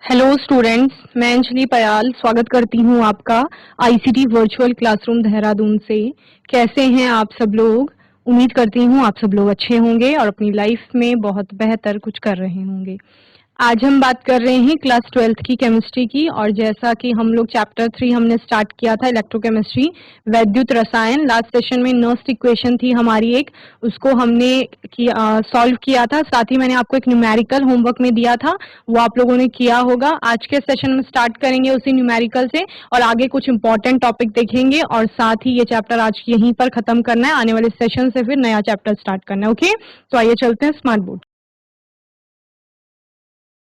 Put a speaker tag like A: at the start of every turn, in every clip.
A: Hello students, मैं अंजलि पयाल स्वागत करती हूँ आपका आईसीटी वर्चुअल क्लासरूम देहरादून से। कैसे हैं आप सब लोग? उम्मीद करती हूँ आप सब लोग अच्छे होंगे और अपनी लाइफ में बहुत बेहतर कुछ कर रहे होंगे। आज हम बात कर रहे हैं क्लास 12th की केमिस्ट्री की, और जैसा कि हम लोग चैप्टर 3 हमने स्टार्ट किया था इलेक्ट्रोकेमिस्ट्री, वैद्युत रसायन। लास्ट सेशन में नर्स्ट इक्वेशन थी हमारी एक, उसको हमने सॉल्व किया था। साथ ही मैंने आपको एक न्यूमेरिकल होमवर्क में दिया था, वो आप लोगों ने किया होगा। आज के सेशन में स्टार्ट करेंगे उसी न्यूमेरिकल से और आगे कुछ इंपॉर्टेंट टॉपिक देखेंगे, और साथ ही ये चैप्टर आज यहीं पर खत्म करना है। आने वाले सेशन से फिर नया चैप्टर स्टार्ट करना है। ओके, तो आइए चलते हैं स्मार्ट बोर्ड।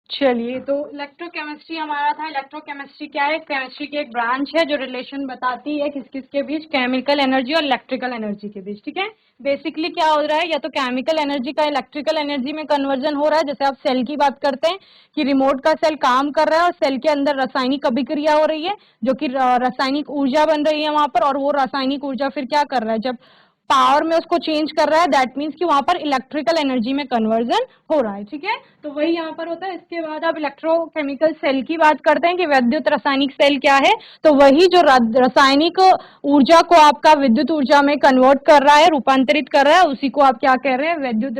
A: चलिए, तो इलेक्ट्रोकेमिस्ट्री हमारा था। इलेक्ट्रोकेमिस्ट्री क्या है? केमिस्ट्री की एक ब्रांच है जो रिलेशन बताती है किस किस के बीच, केमिकल एनर्जी और इलेक्ट्रिकल एनर्जी के बीच। ठीक है, बेसिकली क्या हो रहा है, या तो केमिकल एनर्जी का इलेक्ट्रिकल एनर्जी में कन्वर्जन हो रहा है। जैसे आप सेल की बात करते हैं कि रिमोट का सेल काम कर रहा है और सेल के अंदर रासायनिक अभिक्रिया हो रही है, जो कि रासायनिक ऊर्जा बन रही है वहां पर, और वो रासायनिक ऊर्जा फिर क्या कर रहा है, जब पावर में उसको चेंज कर रहा है, दैट मीन्स कि वहां पर इलेक्ट्रिकल एनर्जी में कन्वर्जन हो रहा है। ठीक है, तो वही यहाँ पर होता है। इसके बाद आप इलेक्ट्रोकेमिकल सेल की बात करते हैं कि वैद्युत रासायनिक सेल क्या है, तो वही जो रासायनिक ऊर्जा को आपका विद्युत ऊर्जा में कन्वर्ट कर रहा है, रूपांतरित कर रहा है, उसी को आप क्या कह रहे हैं, विद्युत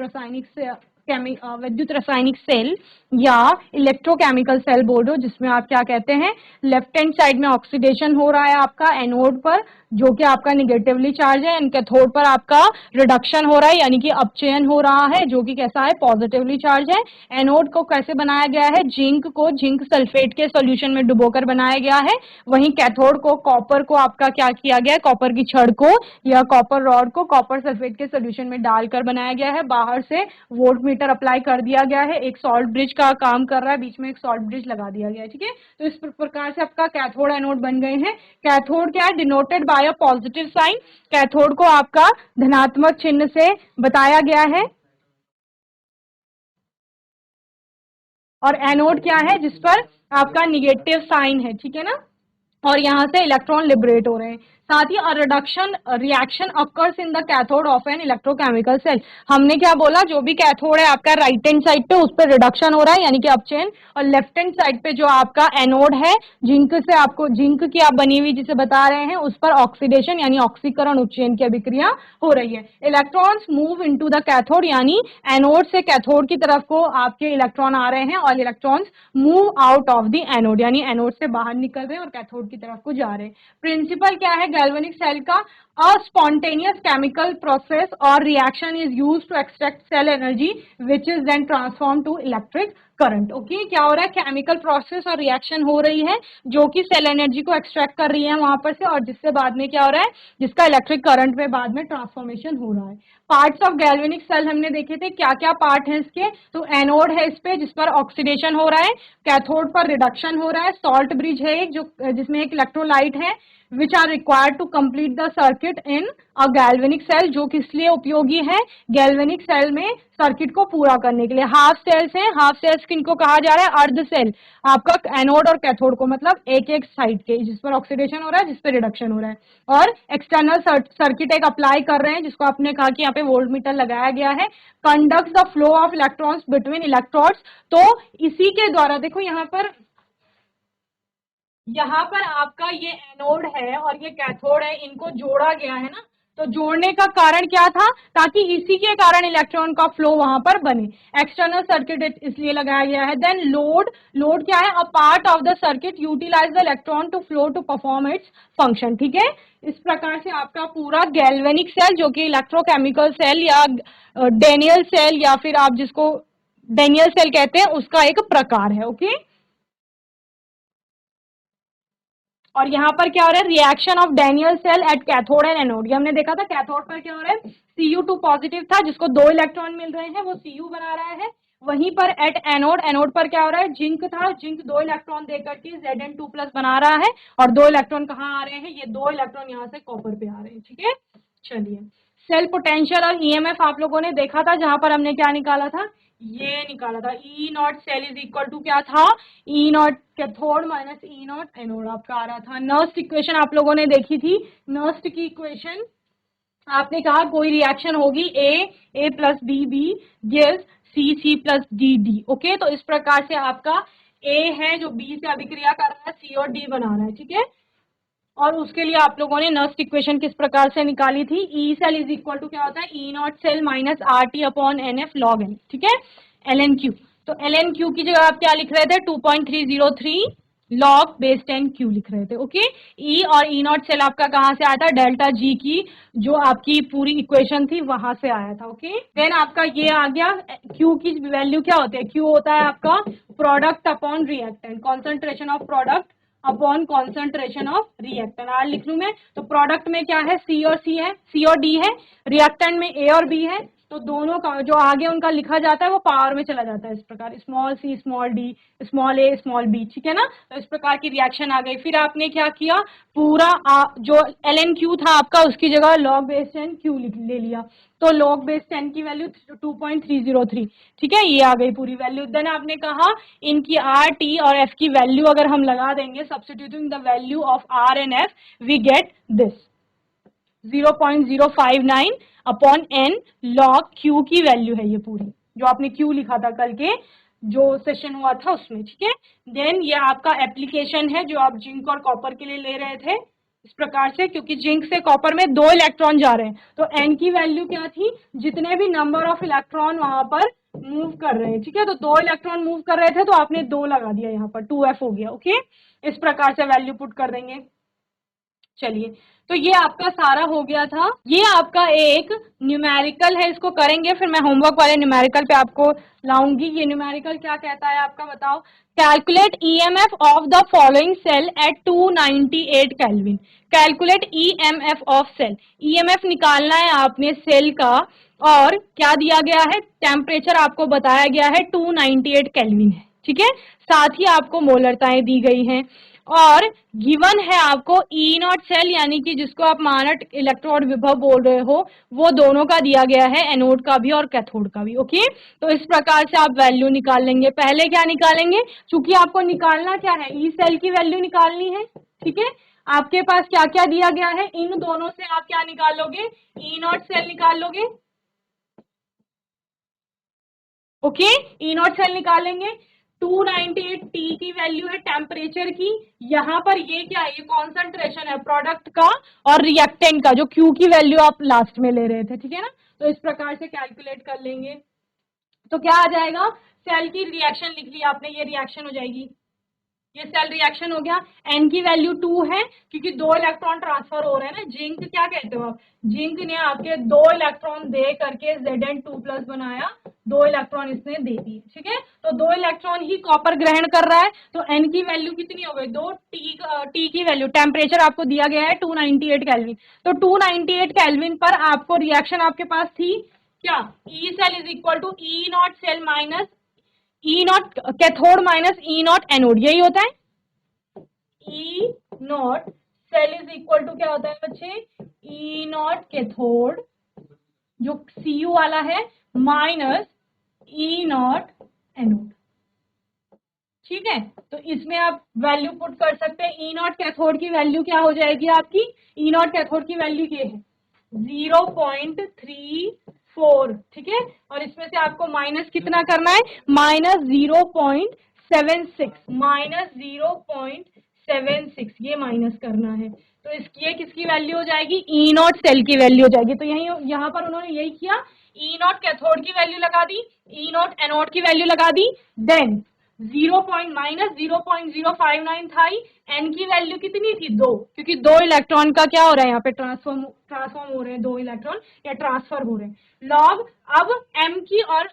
A: रासायनिक सेल या इलेक्ट्रोकेमिकल सेल बोल रहे हो, जिसमें आप क्या कहते हैं, लेफ्ट हैंड साइड में ऑक्सीडेशन हो रहा है आपका एनोड पर, जो कि आपका निगेटिवली चार्ज है, एंड कैथोड पर आपका रिडक्शन हो रहा है, यानी कि अपचयन हो रहा है, जो कि कैसा है, पॉजिटिवली चार्ज है। एनोड को कैसे बनाया गया है, जिंक को जिंक सल्फेट के सॉल्यूशन में डुबोकर बनाया गया है। वहीं कैथोड को कॉपर को आपका क्या किया गया है, कॉपर की छड़ को या कॉपर रॉड को कॉपर सल्फेट के सॉल्यूशन में डालकर बनाया गया है। बाहर से वोल्ट मीटर अप्लाई कर दिया गया है, एक सॉल्ट ब्रिज का काम कर रहा है, बीच में एक सॉल्ट ब्रिज लगा दिया गया है। ठीक है, तो इस प्रकार से आपका कैथोड एनोड बन गए हैं। कैथोड क्या है, denoted by a positive sign. Cathode को आपका धनात्मक चिन्ह से बताया गया है, और एनोड क्या है, जिस पर आपका निगेटिव साइन है। ठीक है ना, और यहां से इलेक्ट्रॉन लिबरेट हो रहे हैं। साथ ही reduction reaction occurs in the cathode of an electrochemical cell. हमने क्या बोला, जो भी कैथोड है आपका राइट हैंड साइड पे, उस पर रिडक्शन हो रहा है, यानी कि अपचयन, और लेफ्ट हैंड साइड पे जो आपका एनोड है, जिंक से आपको जिंक की आप बनी हुई जिसे बता रहे हैं, उस पर ऑक्सीडेशन यानी ऑक्सीकरण उच्चयन की अभिक्रिया हो रही है। Electrons move into the cathode, यानी एनोड से कैथोड की तरफ को आपके इलेक्ट्रॉन आ रहे हैं, और electrons move out of the anode, यानी एनोड से बाहर निकल रहे हैं और कैथोड की तरफ को जा रहे हैं। प्रिंसिपल क्या है गैल्वेनिक सेल का, a spontaneous chemical process or reaction is used to extract cell energy which is then transformed to electric current. Okay, क्या हो रहा है, केमिकल प्रोसेस और रिएक्शन हो रही है जो कि सेल एनर्जी को एक्सट्रैक्ट कर रही है वहां पर से, और जिससे बाद में क्या हो रहा है, जिसका इलेक्ट्रिक करंट में बाद में ट्रांसफॉर्मेशन हो रहा है। पार्ट्स ऑफ गैल्वेनिक सेल हमने देखे थे, क्या क्या पार्ट है इसके, तो एनोड है इस पे, जिस पर ऑक्सीडेशन हो रहा है, कैथोड पर रिडक्शन हो रहा है, सॉल्ट ब्रिज है एक, जो जिसमें एक इलेक्ट्रोलाइट है, which are required to complete the circuit in a galvanic cell, जो किस लिए उपयोगी है, गैल्वेनिक सेल में सर्किट को पूरा करने के लिए। हाफ सेल्स हैं, हाफ सेल्स किनको कहा जा रहा है, अर्ध सेल, आपका एनोड और कैथोड को, मतलब एक एक साइड के, जिस पर ऑक्सीडेशन हो रहा है, जिस पर रिडक्शन हो रहा है, और एक्सटर्नल सर्किट एक अप्लाई कर रहे हैं, जिसको आपने कहा कि यहाँ पे वोल्ट मीटर लगाया गया है, conduct the flow of electrons between electrodes. तो इसी के द्वारा देखो यहाँ पर आपका ये एनोड है और ये कैथोड है, इनको जोड़ा गया है ना, तो जोड़ने का कारण क्या था, ताकि इसी के कारण इलेक्ट्रॉन का फ्लो वहां पर बने। एक्सटर्नल सर्किट इसलिए लगाया गया है। देन लोड, लोड क्या है, a part of the circuit utilise the electron to flow to perform its function. ठीक है, इस प्रकार से आपका पूरा गैल्वेनिक सेल, जो कि इलेक्ट्रोकेमिकल सेल या डेनियल सेल, या फिर आप जिसको डेनियल सेल कहते हैं, उसका एक प्रकार है। ओके, और यहाँ पर क्या हो रहा है, reaction of Daniell cell at cathode and anode. ये हमने देखा था, कैथोड पर क्या हो रहा है, Cu2 पॉजिटिव था, जिसको 2 इलेक्ट्रॉन मिल रहे हैं, वो Cu बना रहा है। वहीं पर एट एनोड, एनोड पर क्या हो रहा है, जिंक था, जिंक 2 इलेक्ट्रॉन देकर के Zn2+ बना रहा है, और 2 इलेक्ट्रॉन कहाँ आ रहे हैं, ये 2 इलेक्ट्रॉन यहाँ से कॉपर पे आ रहे हैं। ठीक है, चलिए, सेल पोटेंशियल और ईएमएफ आप लोगों ने देखा था, जहां पर हमने क्या निकाला था, ये निकाला था, E naught cell is equal to क्या था, E naught cathode minus E naught anode आपका आ रहा था। नर्स्ट इक्वेशन आप लोगों ने देखी थी, नर्स्ट की इक्वेशन आपने कहा कोई रिएक्शन होगी, A plus B gives C plus D D. Okay, तो इस प्रकार से आपका ए है जो बी से अभिक्रिया कर रहा है, सी और डी बना रहा है, ठीक है। और उसके लिए आप लोगों ने नस्ट इक्वेशन किस प्रकार से निकाली थी, E cell is equal to क्या होता है, E naught cell minus R T upon N F log N, ठीक है, एल एन क्यू। तो एल एन क्यू की जगह आप क्या लिख रहे थे, 2.303 लॉग बेस 10 क्यू लिख रहे थे, ओके। ई और ई नॉट सेल आपका कहां से आया था, डेल्टा जी की जो आपकी पूरी इक्वेशन थी वहां से आया था, ओके। देन आपका ये आ गया, क्यू की वैल्यू क्या होती है, क्यू होता है आपका product upon reactant, concentration of product upon concentration of reactant. R लिख लू मैं, तो प्रोडक्ट में क्या है, सी और सी है, सी और डी है, रिएक्टेंट में ए और बी है, तो दोनों का जो आगे उनका लिखा जाता है वो पावर में चला जाता है इस प्रकार, small C small D small ए स्मॉल बी, ठीक है ना। तो इस प्रकार की रिएक्शन आ गई। फिर आपने क्या किया, पूरा जो एल एन क्यू था आपका उसकी जगह लॉग बेस 10 क्यू ले लिया, तो लॉग बेस 10 की वैल्यू 2.303, ठीक है, ये आ गई पूरी वैल्यू। देन आपने कहा इनकी आर टी और एफ की वैल्यू अगर हम लगा देंगे, substituting the value of R and F, we get this 0.059 upon n log Q की वैल्यू है ये पूरी, जो आपने क्यू लिखा था कल के जो सेशन हुआ था उसमें, ठीक है। देन ये आपका एप्लीकेशन है जो आप जिंक और कॉपर के लिए ले रहे थे इस प्रकार से, क्योंकि जिंक से कॉपर में 2 इलेक्ट्रॉन जा रहे हैं, तो एन की वैल्यू क्या थी, जितने भी नंबर ऑफ इलेक्ट्रॉन वहां पर मूव कर रहे हैं, ठीक है, तो 2 इलेक्ट्रॉन मूव कर रहे थे तो आपने 2 लगा दिया, यहाँ पर 2f हो गया, ओके। इस प्रकार से वैल्यू पुट कर देंगे। चलिए, तो ये आपका सारा हो गया था। ये आपका एक न्यूमेरिकल है, इसको करेंगे फिर मैं होमवर्क वाले न्यूमेरिकल पे आपको लाऊंगी। ये न्यूमेरिकल क्या कहता है आपका, बताओ। Calculate EMF of the following cell at 298 kelvin. Calculate EMF of cell, EMF निकालना है आपने सेल का, और क्या दिया गया है, टेम्परेचर आपको बताया गया है 298 केल्विन है, ठीक है। साथ ही आपको मोलरताएं दी गई हैं, और गिवन है आपको ई नॉट सेल, यानी कि जिसको आप मानक इलेक्ट्रोड विभव बोल रहे हो, वो दोनों का दिया गया है, एनोड का भी और कैथोड का भी, ओके। तो इस प्रकार से आप वैल्यू निकाल लेंगे। पहले क्या निकालेंगे, चूंकि आपको निकालना क्या है, ई सेल की वैल्यू निकालनी है, ठीक है। आपके पास क्या क्या दिया गया है, इन दोनों से आप क्या निकालोगे, ई नॉट सेल निकाल लोगे, ओके। ई नॉट सेल निकालेंगे, 298 टी की वैल्यू है टेम्परेचर की, यहाँ पर ये क्या है, ये कॉन्सेंट्रेशन है प्रोडक्ट का और रिएक्टेंट का, जो क्यू की वैल्यू आप लास्ट में ले रहे थे, ठीक है ना। तो इस प्रकार से कैलकुलेट कर लेंगे, तो क्या आ जाएगा, सेल की रिएक्शन लिख ली आपने, ये रिएक्शन हो जाएगी, ये सेल रिएक्शन हो गया। एन की वैल्यू 2 है, क्योंकि 2 इलेक्ट्रॉन ट्रांसफर हो रहे हैं ना, जिंक क्या कहते हो आप, जिंक ने आपके 2 इलेक्ट्रॉन दे करके Zn2+ बनाया, 2 इलेक्ट्रॉन इसने दे दिए, ठीक है। तो 2 इलेक्ट्रॉन ही कॉपर ग्रहण कर रहा है, तो एन की वैल्यू कितनी हो गई, 2 टी की वैल्यू, टेम्परेचर आपको दिया गया है 298 केल्विन, तो 298 केल्विन पर आपको रिएक्शन आपके पास थी क्या, E cell is equal to E naught cell minus E naught cathode minus E naught anode, यही होता है। E naught cell is equal to क्या होता है बच्चे, ई नॉट कैथोड जो Cu वाला है माइनस ई नॉट एनोड, ठीक है। तो इसमें आप वैल्यू पुट कर सकते हैं। ई नॉट कैथोड की वैल्यू क्या हो जाएगी आपकी, ई नॉट कैथोड की वैल्यू ये है 0.34, ठीक है। और इसमें से आपको माइनस कितना करना है, माइनस 0.76, माइनस 0.76 ये माइनस करना है। तो इसकी ये किसकी वैल्यू हो जाएगी, ई नॉट सेल की वैल्यू हो जाएगी। तो यही यहाँ पर उन्होंने यही किया, ई नॉट कैथोड की वैल्यू लगा दी, ई नॉट एनोड की वैल्यू लगा दी, देन माइनस 0.059 था, एन की वैल्यू कितनी थी 2, क्योंकि 2 इलेक्ट्रॉन का क्या हो रहा है यहाँ पे, ट्रांसफॉर्म हो रहे हैं 2 इलेक्ट्रॉन या ट्रांसफर हो रहे हैं, लॉग अब एम की और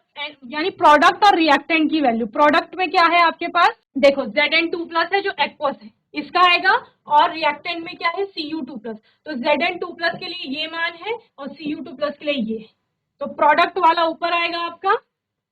A: यानी प्रोडक्ट और रिएक्टेंट की वैल्यू, प्रोडक्ट में क्या है आपके पास, देखो Zn2+ है जो एक्वस है इसका आएगा, और रिएक्टेंट में क्या है Cu2+, तो Zn2+ के लिए ये मान है और Cu2+ के लिए ये है, तो प्रोडक्ट वाला ऊपर आएगा आपका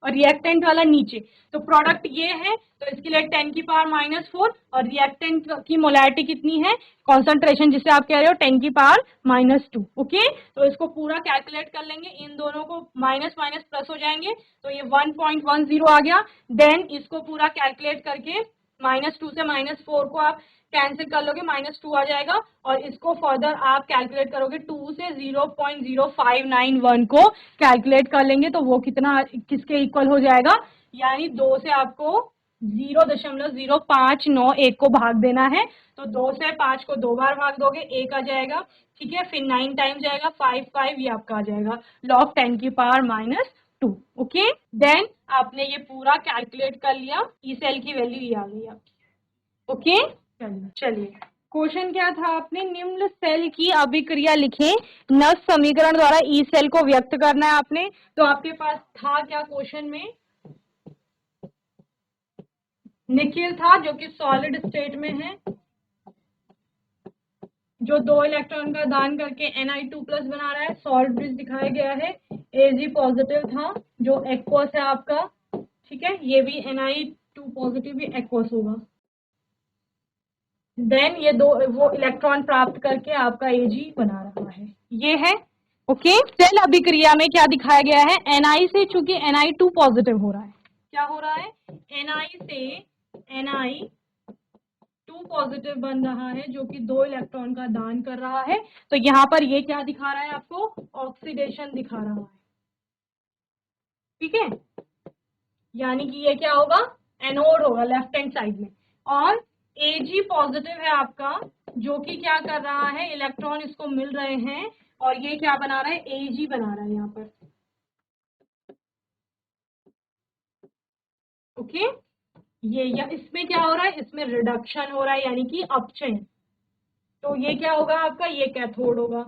A: और रिएक्टेंट वाला नीचे। तो प्रोडक्ट ये है, तो इसके लिए 10⁻⁻⁴, और रिएक्टेंट की मोलैरिटी कितनी है, कॉन्सेंट्रेशन जिसे आप कह रहे हो 10⁻⁻², ओके। तो इसको पूरा कैलकुलेट कर लेंगे, इन दोनों को माइनस माइनस प्लस हो जाएंगे, तो ये 1.10 आ गया। देन इसको पूरा कैलकुलेट करके -2 से -4 को आप कैंसिल कर लोगे, -2 आ जाएगा, और इसको फर्दर आप कैलकुलेट करोगे 2 से 0.0591 को कैलकुलेट कर लेंगे, तो वो कितना किसके इक्वल हो जाएगा, यानी 2 से आपको 0.0591 को भाग देना है। तो 2 से 5 को 2 बार भाग दोगे 1 आ जाएगा, ठीक है। फिर 9 टाइम जाएगा 5 ये आपका आ जाएगा log 10 की पावर -2। ओके, देन आपने ये पूरा कैलकुलेट कर लिया, ई सेल की वैल्यू ये आ गई आपकी। ओके, चलिए क्वेश्चन क्या था, आपने निम्न सेल की अभिक्रिया लिखे, नस समीकरण द्वारा ई सेल को व्यक्त करना है आपने। तो आपके पास था क्या क्वेश्चन में, निकिल था जो कि सॉलिड स्टेट में है, जो 2 इलेक्ट्रॉन का दान करके Na2+ बना रहा है, सॉल्ट ब्रिज दिखाया गया है। Ag पॉजिटिव था जो एक्वस है आपका, ठीक है, ये भी Na2 पॉजिटिव भी एक्वस होगा। देन ये वो इलेक्ट्रॉन प्राप्त करके आपका Ag बना रहा है, ये है। ओके, सेल अभिक्रिया में क्या दिखाया गया है, Ni से चूंकि Na2 पॉजिटिव हो रहा है, क्या हो रहा है, Ni से Na2 पॉजिटिव बन रहा है जो कि 2 इलेक्ट्रॉन का दान कर रहा है। तो यहाँ पर ये क्या दिखा रहा है आपको, ऑक्सीडेशन दिखा रहा है, ठीक है। यानी कि ये क्या होगा, एनोड होगा लेफ्ट हैंड साइड में। और Ag पॉजिटिव है आपका, जो कि क्या कर रहा है, इलेक्ट्रॉन इसको मिल रहे हैं और ये क्या बना रहा है, Ag बना रहा है यहाँ पर। ओके, ये या इसमें क्या हो रहा है, इसमें रिडक्शन हो रहा है यानी कि अपचयन। तो ये क्या होगा आपका, ये कैथोड होगा।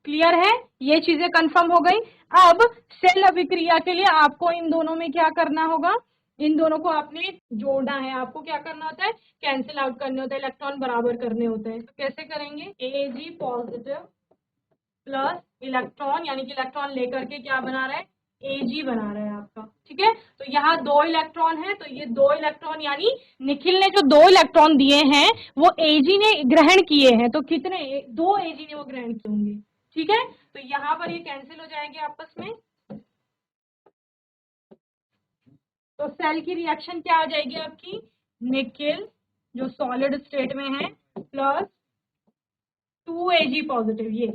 A: क्लियर है, ये चीजें कंफर्म हो गई। अब सेल अभिक्रिया के लिए आपको इन दोनों में क्या करना होगा, इन दोनों को आपने जोड़ना है। आपको क्या करना होता है, कैंसिल आउट करने होते हैं, इलेक्ट्रॉन बराबर करने होते हैं। तो कैसे करेंगे, Ag पॉजिटिव प्लस इलेक्ट्रॉन, यानी कि इलेक्ट्रॉन लेकर के क्या बना रहा है, Ag बना रहा है आपका, ठीक है। तो यहाँ 2 इलेक्ट्रॉन है, तो ये 2 इलेक्ट्रॉन यानी निखिल ने जो 2 इलेक्ट्रॉन दिए हैं वो Ag ने ग्रहण किए हैं। तो कितने, 2 Ag ने वो ग्रहण किए होंगे, ठीक है। तो यहाँ पर ये कैंसिल हो जाएंगे आपस में। तो सेल की रिएक्शन क्या आ जाएगी आपकी, निकिल जो सॉलिड स्टेट में है प्लस 2 Ag पॉजिटिव, ये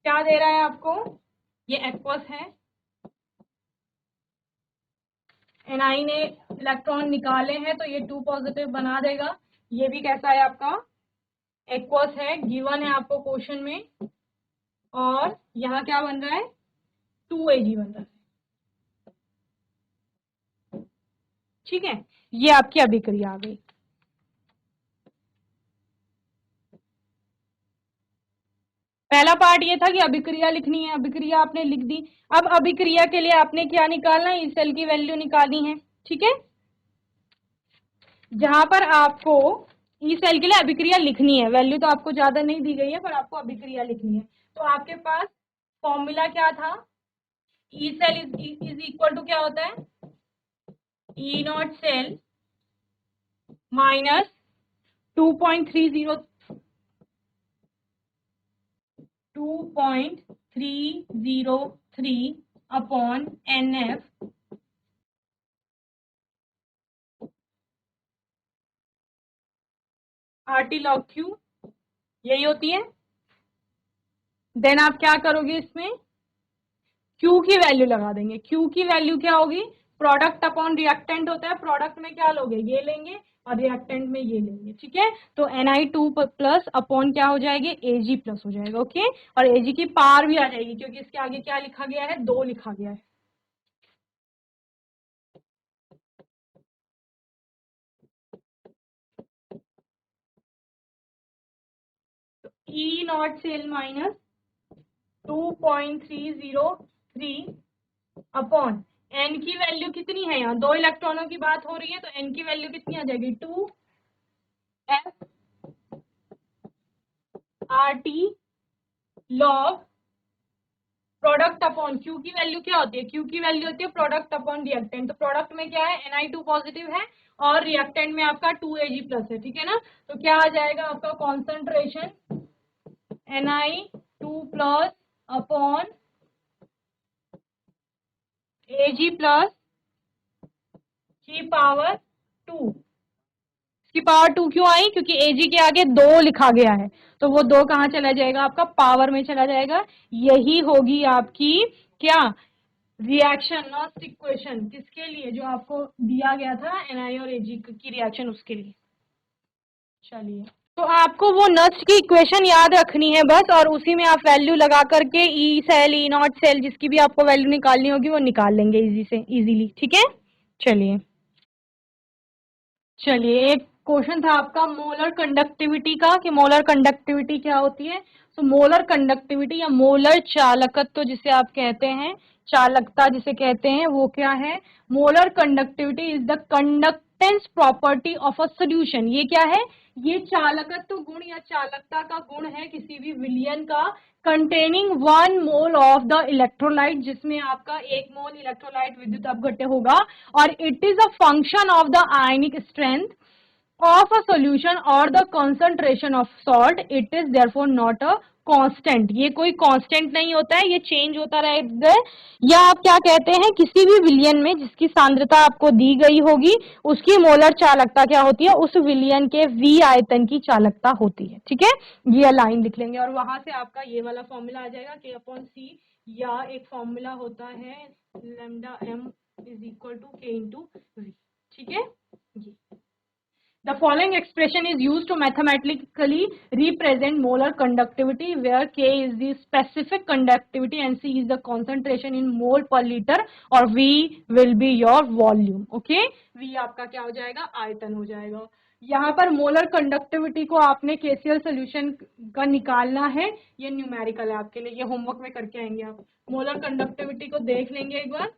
A: क्या दे रहा है आपको, ये एक्वस है। Ni ने इलेक्ट्रॉन निकाले हैं तो ये 2 पॉजिटिव बना देगा। ये भी कैसा है आपका, एक्वस है, गिवन है आपको क्वेश्चन में। और यहाँ क्या बन रहा है, 2 Ag बन रहा है, ठीक है। ये आपकी अभिक्रिया आ गई। पहला पार्ट ये था कि अभिक्रिया लिखनी है, अभिक्रिया आपने लिख दी। अब अभिक्रिया के लिए आपने क्या निकालना है, इस सेल की वैल्यू निकालनी है, ठीक है। जहां पर आपको ई सेल के लिए अभिक्रिया लिखनी है, वैल्यू तो आपको ज्यादा नहीं दी गई है पर आपको अभिक्रिया लिखनी है। तो आपके पास फॉर्मूला क्या था, E cell is equal to क्या होता है, E naught cell minus 2.303 upon NF RT log Q, यही होती है। देन आप क्या करोगे, इसमें Q की वैल्यू लगा देंगे। Q की वैल्यू क्या होगी, प्रोडक्ट अपॉन रिएक्टेंट होता है, प्रोडक्ट में क्या लोगे, ये लेंगे और रिएक्टेंट में ये लेंगे, ठीक है। तो Ni2+ अपॉन क्या हो जाएगी, Ag+ हो जाएगा, ओके। और Ag की पावर भी आ जाएगी क्योंकि इसके आगे क्या लिखा गया है, 2 लिखा गया है। तो E naught cell minus 2.303 upon n की वैल्यू कितनी है, यहाँ 2 इलेक्ट्रॉनों की बात हो रही है तो n की वैल्यू कितनी आ जाएगी, 2f RT log product upon Q की वैल्यू क्या होती है, Q की वैल्यू होती है प्रोडक्ट अपॉन रिएक्टेंट। तो प्रोडक्ट में क्या है, Ni2 पॉजिटिव है और रिएक्टेंट में आपका 2Ag+ है, ठीक है ना। तो क्या आ जाएगा आपका कॉन्सेंट्रेशन Ni2+ अपॉन Ag+ की पावर 2। इसकी पावर 2 क्यों आई, क्योंकि Ag के आगे 2 लिखा गया है, तो वो 2 कहाँ चला जाएगा, आपका पावर में चला जाएगा। यही होगी आपकी क्या, रिएक्शन नॉस्ट इक्वेशन किसके लिए, जो आपको दिया गया था Ni और Ag की रिएक्शन उसके लिए। चलिए, तो आपको वो नस्ट की इक्वेशन याद रखनी है बस, और उसी में आप वैल्यू लगा करके E cell E naught cell जिसकी भी आपको वैल्यू निकालनी होगी वो निकाल लेंगे इजीली। ठीक है, चलिए चलिए, एक क्वेश्चन था आपका मोलर कंडक्टिविटी का, कि मोलर कंडक्टिविटी क्या होती है। तो मोलर कंडक्टिविटी या मोलर चालकत्व जिसे आप कहते हैं, चालकता जिसे कहते हैं, वो क्या है। Molar conductivity is the conductance property of a solution. ये क्या है, ये चालकत्व गुण या चालकता का गुण है किसी भी विलयन का, containing 1 mole of the electrolyte, जिसमें आपका 1 मोल इलेक्ट्रोलाइट विद्युत अपघट्य होगा, और it is a function of the ionic strength of a solution or the concentration of salt. It is therefore not a constant. ये कोई कांस्टेंट नहीं होता है, ये चेंज होता रहेगा। या आप क्या कहते हैं, किसी भी विलयन में जिसकी सांद्रता आपको दी गई होगी उसकी मोलर चालकता क्या होती है, उस विलयन के V आयतन की चालकता होती है। ठीक है, ये लाइन लिख लेंगे और वहां से आपका ये वाला फॉर्मूला आ जाएगा K/C, या एक फॉर्मूला होता है lambda m is equal to K into V। ठीक है, ये The following expression is used to mathematically represent molar conductivity, where K is the specific conductivity and C is the concentration in mole per liter, और V will be your volume. Okay, V आपका क्या हो जाएगा, आयतन हो जाएगा। यहाँ पर मोलर कंडक्टिविटी को आपने केसीएल सोल्यूशन का निकालना है, ये न्यूमेरिकल है आपके लिए, ये होमवर्क में करके आएंगे आप। मोलर कंडक्टिविटी को देख लेंगे एक बार।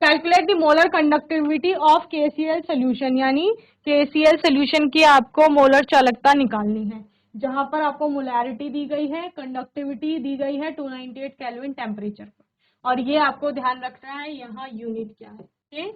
A: Calculate the molar conductivity of KCl solution, यानी केसीएल सोल्यूशन की आपको मोलर चालकता निकालनी है, जहां पर आपको मोलैरिटी दी गई है, कंडक्टिविटी दी गई है 298 केल्विन टेम्परेचर पर, और ये आपको ध्यान रखना है यहाँ यूनिट क्या है। ओके,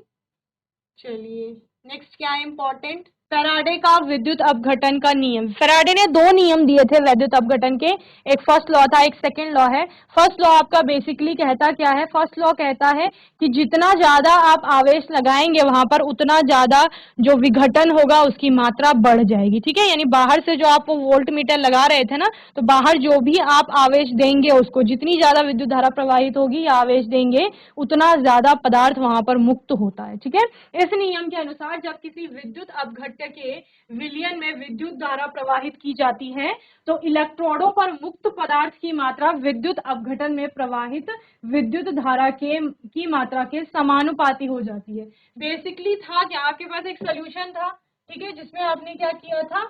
A: चलिए नेक्स्ट क्या है इंपॉर्टेंट, फैराडे का विद्युत अपघटन का नियम। फैराडे ने 2 नियम दिए थे विद्युत अपघटन के, एक फर्स्ट लॉ था, एक सेकंड लॉ है। फर्स्ट लॉ आपका बेसिकली कहता क्या है, फर्स्ट लॉ कहता है कि जितना ज्यादा आप आवेश लगाएंगे वहां पर उतना ज्यादा जो विघटन होगा उसकी मात्रा बढ़ जाएगी। ठीक है, यानी बाहर से जो आप वोल्ट मीटर लगा रहे थे ना, तो बाहर जो भी आप आवेश देंगे उसको, जितनी ज्यादा विद्युत धारा प्रवाहित होगी या आवेश देंगे उतना ज्यादा पदार्थ वहां पर मुक्त होता है। ठीक है, इस नियम के अनुसार जब किसी विद्युत अपघट्य के विलयन में विद्युत धारा प्रवाहित की जाती है तो इलेक्ट्रोडों पर मुक्त पदार्थ की मात्रा विद्युत अपघटन में प्रवाहित विद्युत धारा की मात्रा के समानुपाती हो जाती है। बेसिकली था क्या, आपके पास एक सोल्यूशन था, ठीक है, जिसमें आपने क्या किया था,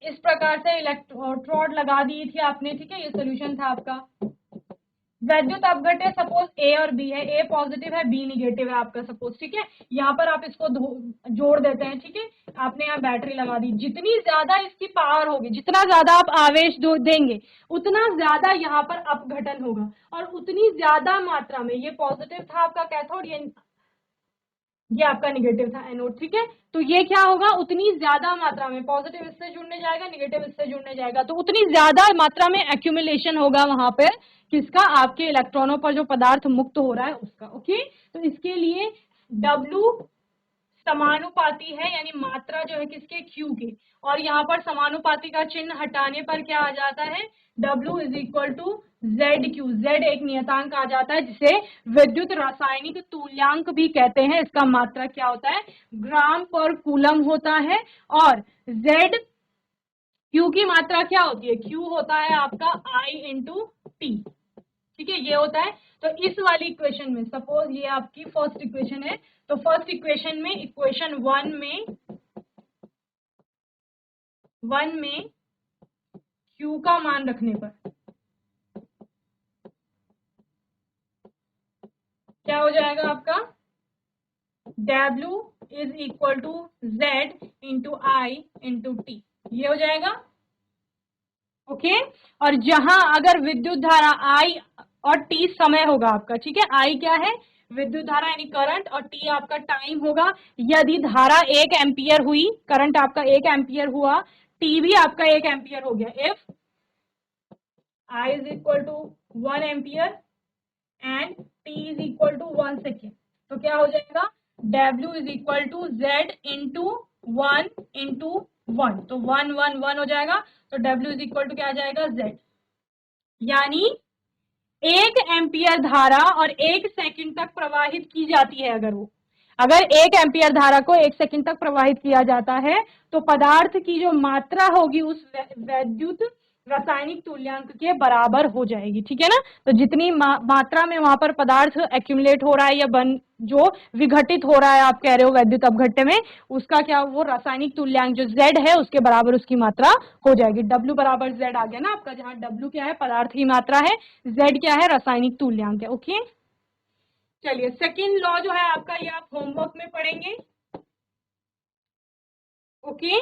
A: इस प्रकार से इलेक्ट्रोड लगा दी थी आपने। ठीक है, ये सोल्यूशन था आपका। वैद्युत अपघट्य सपोज ए और बी है, ए पॉजिटिव है बी निगेटिव है आपका सपोज। ठीक है, यहाँ पर आप इसको जोड़ देते हैं। ठीक है, आपने यहाँ बैटरी लगा दी, जितनी ज्यादा इसकी पावर होगी, जितना ज्यादा आप आवेश देंगे उतना ज्यादा यहाँ पर अपघटन होगा, और उतनी ज्यादा मात्रा में, ये पॉजिटिव था आपका कैथोड, ये आपका निगेटिव था एनोड। ठीक है, तो ये क्या होगा, उतनी ज्यादा मात्रा में पॉजिटिव इससे जुड़ने जाएगा, निगेटिव इससे जुड़ने जाएगा, तो उतनी ज्यादा मात्रा में एक्यूमुलेशन होगा वहां पे किसका, आपके इलेक्ट्रॉनों पर जो पदार्थ मुक्त हो रहा है उसका। ओके, तो इसके लिए W समानुपाती है, यानी मात्रा जो है किसके, Q के, और यहाँ पर समानुपाती का चिन्ह हटाने पर क्या आ जाता है, W is equal to ZQ। Z एक नियतांक आ जाता है जिसे विद्युत रासायनिक तुल्यांक भी कहते हैं। इसका मात्रा क्या होता है, ग्राम पर कूलम होता है, और Z Q की मात्रा क्या होती है, Q होता है आपका I इंटू T। ठीक है, ये होता है। तो इस वाली इक्वेशन में सपोज ये आपकी फर्स्ट इक्वेशन है, तो फर्स्ट इक्वेशन में इक्वेशन 1 में Q का मान रखने पर क्या हो जाएगा आपका, W is equal to Z into I into T, ये हो जाएगा। ओके, और जहां अगर विद्युत धारा I और T समय होगा आपका, ठीक है, I क्या है, विद्युत धारा यानी करंट, और T आपका टाइम होगा। यदि धारा 1 एम्पियर हुई, करंट आपका 1 एम्पियर हुआ, T भी आपका 1 एम्पियर हो गया, if I is equal to 1 ampere and T is equal to 1 second, तो क्या हो जाएगा, W is equal to Z into 1 into 1, तो 1 1 1 हो जाएगा, तो W इज इक्वल टू क्या आ जाएगा, Z। यानी 1 एम्पियर धारा और 1 सेकंड तक प्रवाहित की जाती है, अगर 1 एम्पियर धारा को 1 सेकंड तक प्रवाहित किया जाता है तो पदार्थ की जो मात्रा होगी उस वैद्युत रासायनिक तुल्यांक के बराबर हो जाएगी, ठीक है ना। तो जितनी मात्रा में वहां पर पदार्थ एक्यूमुलेट हो रहा है या जो विघटित हो रहा है, आप कह रहे हो वैद्युत अपघट्य में, उसका क्या, वो रासायनिक तुल्यांक जो Z है उसके बराबर उसकी मात्रा हो जाएगी। W बराबर Z आ गया ना आपका, जहां W क्या है पदार्थ की मात्रा है, Z क्या है रासायनिक तुल्यांक है। ओके, चलिए सेकंड लॉ जो है आपका, ये आप होमवर्क में पढ़ेंगे। ओके,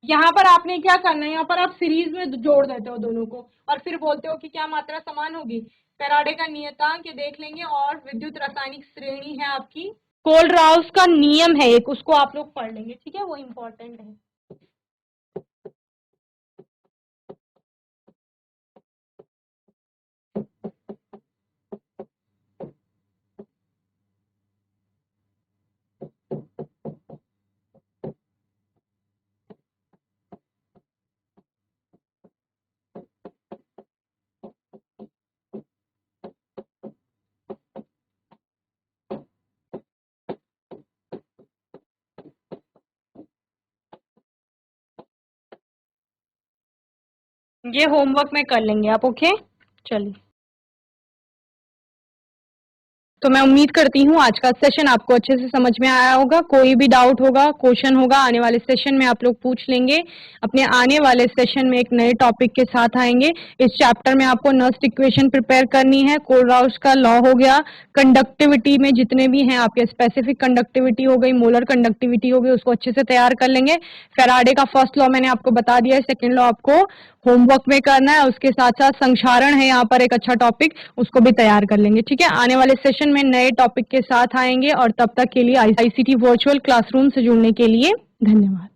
A: यहाँ पर आपने क्या करना है, यहाँ पर आप सीरीज में जोड़ देते हो दोनों को और फिर बोलते हो कि क्या मात्रा समान होगी। फैराडे का नियतांक ये देख लेंगे और विद्युत रासायनिक श्रेणी है आपकी, कोलराउस का नियम है एक, उसको आप लोग पढ़ लेंगे, ठीक है, वो इम्पोर्टेंट है। ये होमवर्क में कर लेंगे आप। ओके, चलिए, तो मैं उम्मीद करती हूँ आज का सेशन आपको अच्छे से समझ में आया होगा। कोई भी डाउट होगा, क्वेश्चन होगा, आने वाले सेशन में आप लोग पूछ लेंगे। अपने आने वाले सेशन में एक नए टॉपिक के साथ आएंगे। इस चैप्टर में आपको नस्ट इक्वेशन प्रिपेयर करनी है, कोलराउस का लॉ हो गया, कंडक्टिविटी में जितने भी हैं आपके, स्पेसिफिक कंडक्टिविटी हो गई, मोलर कंडक्टिविटी हो गई, उसको अच्छे से तैयार कर लेंगे। फैराडे का फर्स्ट लॉ मैंने आपको बता दिया है, सेकेंड लॉ आपको होमवर्क में करना है। उसके साथ साथ संक्षारण है यहाँ पर एक अच्छा टॉपिक, उसको भी तैयार कर लेंगे, ठीक है। आने वाले सेशन में नए टॉपिक के साथ आएंगे और तब तक के लिए आईसीटी वर्चुअल क्लासरूम से जुड़ने के लिए धन्यवाद।